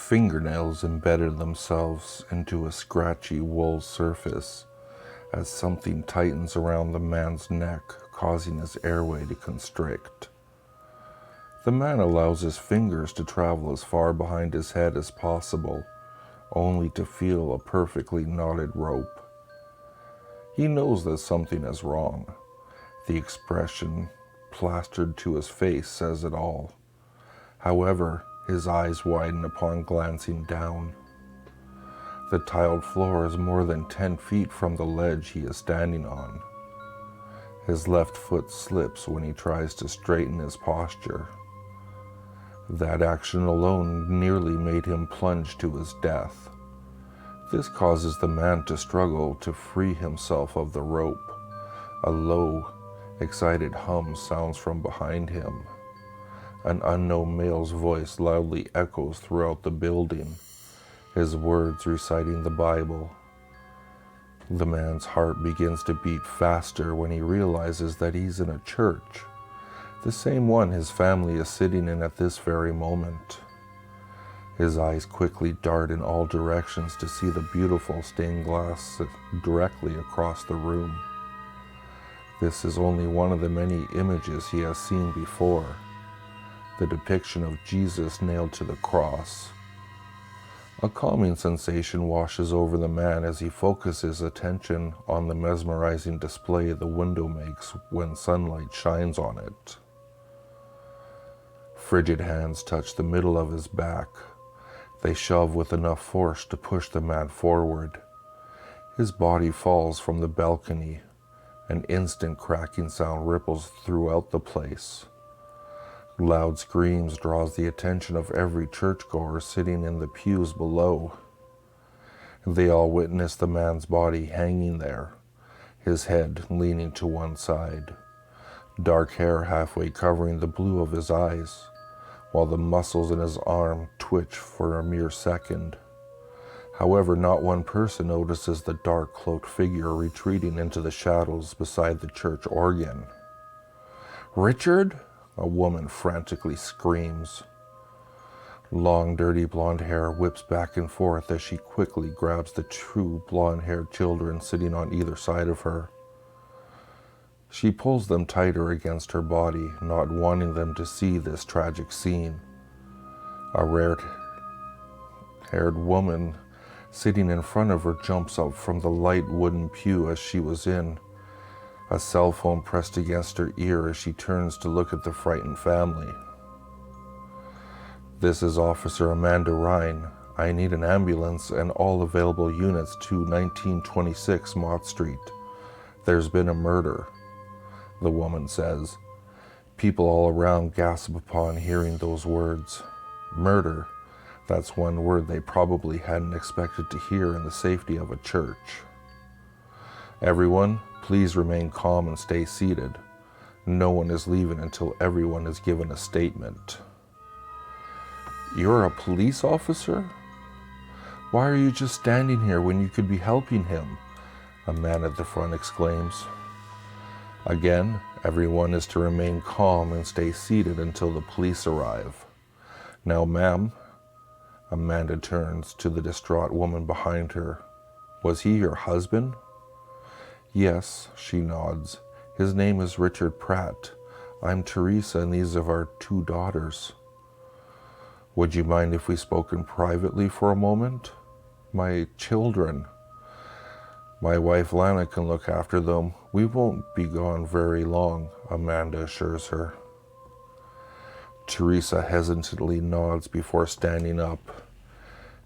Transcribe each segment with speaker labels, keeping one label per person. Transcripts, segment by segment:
Speaker 1: fingernails embedded themselves into a scratchy wool surface as something tightens around the man's neck, causing his airway to constrict. The man allows his fingers to travel as far behind his head as possible, only to feel a perfectly knotted rope. He knows that something is wrong. The expression plastered to his face says it all. However, his eyes widen upon glancing down. The tiled floor is more than 10 feet from the ledge he is standing on. His left foot slips when he tries to straighten his posture. That action alone nearly made him plunge to his death. This causes the man to struggle to free himself of the rope. A low, excited hum sounds from behind him. An unknown male's voice loudly echoes throughout the building, his words reciting the Bible. The man's heart begins to beat faster when he realizes that he's in a church, the same one his family is sitting in at this very moment. His eyes quickly dart in all directions to see the beautiful stained glass directly across the room. This is only one of the many images he has seen before, the depiction of Jesus nailed to the cross. A calming sensation washes over the man as he focuses attention on the mesmerizing display the window makes when sunlight shines on it. Frigid hands touch the middle of his back. They shove with enough force to push the man forward. His body falls from the balcony. An instant cracking sound ripples throughout the place. Loud screams draws the attention of every churchgoer sitting in the pews below. They all witness the man's body hanging there, his head leaning to one side, dark hair halfway covering the blue of his eyes, while the muscles in his arm twitch for a mere second. However, not one person notices the dark cloaked figure retreating into the shadows beside the church organ. "Richard?" a woman frantically screams. Long, dirty blonde hair whips back and forth as she quickly grabs the two blonde-haired children sitting on either side of her. She pulls them tighter against her body, not wanting them to see this tragic scene. A red-haired woman sitting in front of her jumps up from the light wooden pew as she was in, a cell phone pressed against her ear as she turns to look at the frightened family. "This is Officer Amanda Ryan. I need an ambulance and all available units to 1926 Mott Street. There's been a murder," the woman says. People all around gasp upon hearing those words. Murder. That's one word they probably hadn't expected to hear in the safety of a church. "Everyone, please remain calm and stay seated. No one is leaving until everyone has given a statement." "You're a police officer? Why are you just standing here when you could be helping him?" a man at the front exclaims. Again, everyone is to remain calm and stay seated until the police arrive. "Now, ma'am," Amanda turns to the distraught woman behind her. "Was he your husband?" "Yes," she nods. "His name is Richard Pratt. I'm Teresa and these are our 2 daughters." "Would you mind if we spoke privately for a moment?" "My children. My wife Lana can look after them. We won't be gone very long," Amanda assures her. Teresa hesitantly nods before standing up.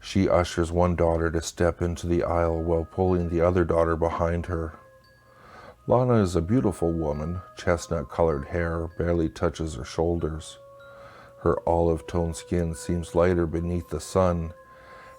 Speaker 1: She ushers one daughter to step into the aisle while pulling the other daughter behind her. Lana is a beautiful woman. Chestnut-colored hair barely touches her shoulders. Her olive-toned skin seems lighter beneath the sun,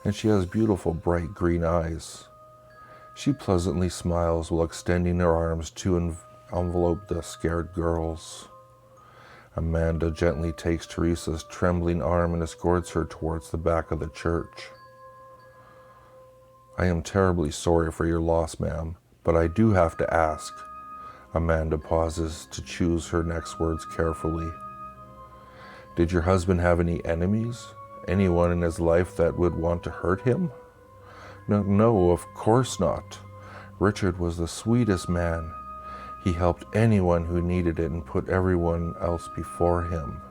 Speaker 1: and she has beautiful bright green eyes. She pleasantly smiles while extending her arms to envelope the scared girls. Amanda gently takes Teresa's trembling arm and escorts her towards the back of the church. "I am terribly sorry for your loss, ma'am, but I do have to ask." Amanda pauses to choose her next words carefully. "Did your husband have any enemies? Anyone in his life that would want to hurt him? No, of course not. Richard was the sweetest man. He helped anyone who needed it and put everyone else before him.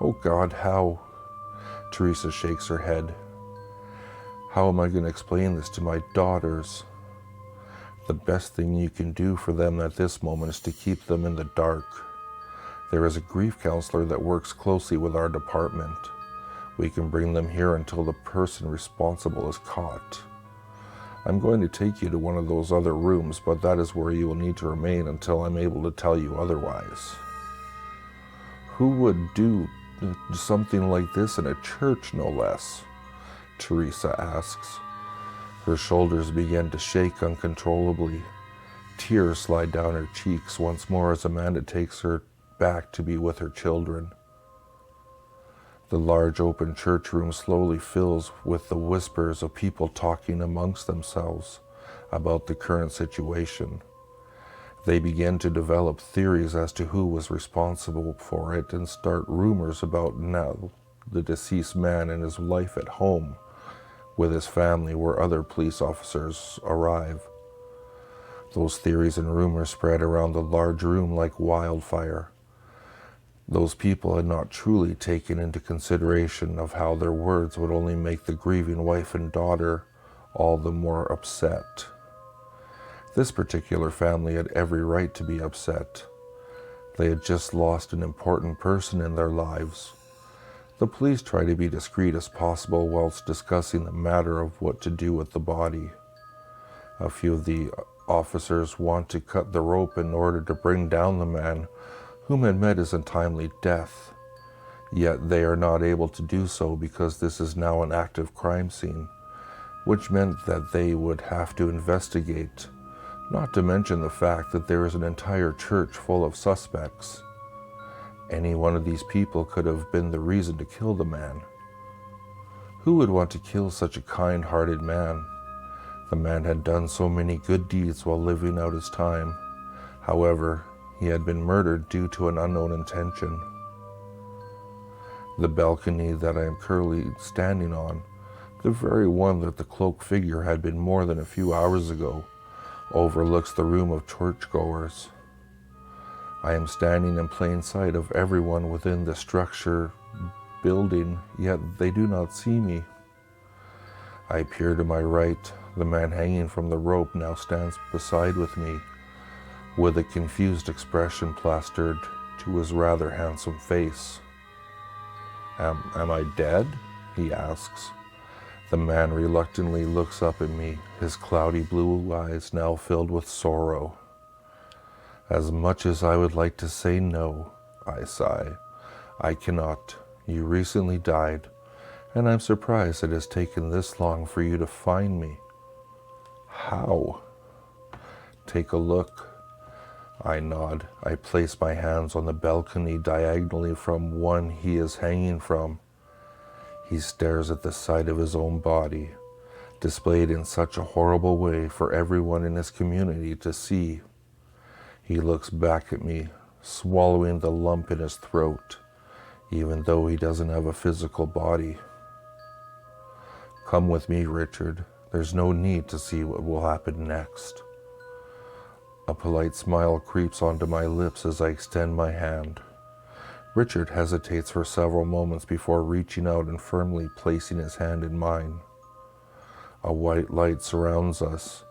Speaker 1: Oh God, how? Teresa shakes her head. How am I going to explain this to my daughters? The best thing you can do for them at this moment is to keep them in the dark. There is a grief counselor that works closely with our department. We can bring them here until the person responsible is caught. I'm going to take you to one of those other rooms, but that is where you will need to remain until I'm able to tell you otherwise. Who would do something like this in a church, no less? Teresa asks. Her shoulders begin to shake uncontrollably. Tears slide down her cheeks once more as Amanda takes her back to be with her children. The large open church room slowly fills with the whispers of people talking amongst themselves about the current situation. They begin to develop theories as to who was responsible for it and start rumors about now the deceased man and his life at home with his family where other police officers arrive. Those theories and rumors spread around the large room like wildfire. Those people had not truly taken into consideration of how their words would only make the grieving wife and daughter all the more upset. This particular family had every right to be upset. They had just lost an important person in their lives. The police try to be discreet as possible whilst discussing the matter of what to do with the body. A few of the officers want to cut the rope in order to bring down the man whom had met his untimely death, yet they are not able to do so because this is now an active crime scene, which meant that they would have to investigate, not to mention the fact that there is an entire church full of suspects. Any one of these people could have been the reason to kill the man. Who would want to kill such a kind-hearted man? The man had done so many good deeds while living out his time. However, he had been murdered due to an unknown intention. The balcony that I am currently standing on, the very one that the cloaked figure had been more than a few hours ago, overlooks the room of churchgoers. I am standing in plain sight of everyone within the structure building, yet they do not see me. I peer to my right. The man hanging from the rope now stands beside with me, with a confused expression plastered to his rather handsome face. Am I dead? He asks. The man reluctantly looks up at me, his cloudy blue eyes now filled with sorrow. As much as I would like to say no, I sigh, I cannot. You recently died, and I'm surprised it has taken this long for you to find me. How? Take a look. I nod. I place my hands on the balcony diagonally from one he is hanging from. He stares at the sight of his own body, displayed in such a horrible way for everyone in his community to see. He looks back at me, swallowing the lump in his throat, even though he doesn't have a physical body. Come with me, Richard. There's no need to see what will happen next. A polite smile creeps onto my lips as I extend my hand. Richard hesitates for several moments before reaching out and firmly placing his hand in mine. A white light surrounds us,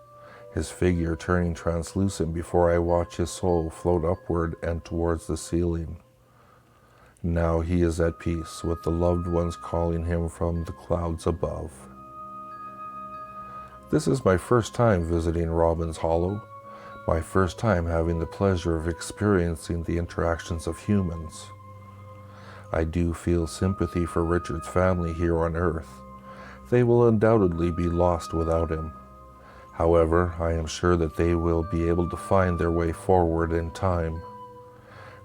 Speaker 1: his figure turning translucent before I watch his soul float upward and towards the ceiling. Now he is at peace with the loved ones calling him from the clouds above. This is my first time visiting Robin's Hollow, my first time having the pleasure of experiencing the interactions of humans. I do feel sympathy for Richard's family here on Earth. They will undoubtedly be lost without him. However, I am sure that they will be able to find their way forward in time.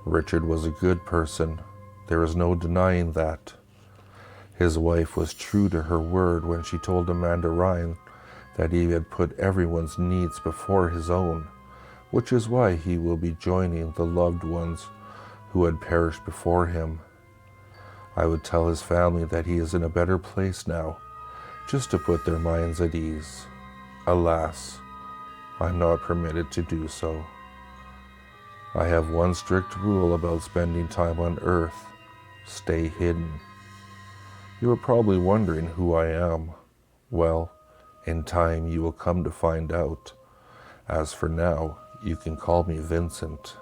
Speaker 1: Richard was a good person. There is no denying that. His wife was true to her word when she told Amanda Ryan that he had put everyone's needs before his own, which is why he will be joining the loved ones who had perished before him. I would tell his family that he is in a better place now, just to put their minds at ease. Alas, I'm not permitted to do so. I have one strict rule about spending time on Earth: stay hidden. You are probably wondering who I am. Well, in time you will come to find out. As for now, you can call me Vincent.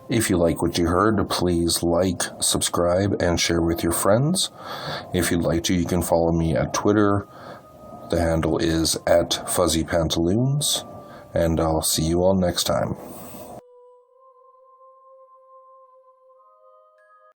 Speaker 1: If you like what you heard, please like, subscribe, and share with your friends. If you'd like to, you can follow me at Twitter. The handle is @FuzzyPantaloons, and I'll see you all next time.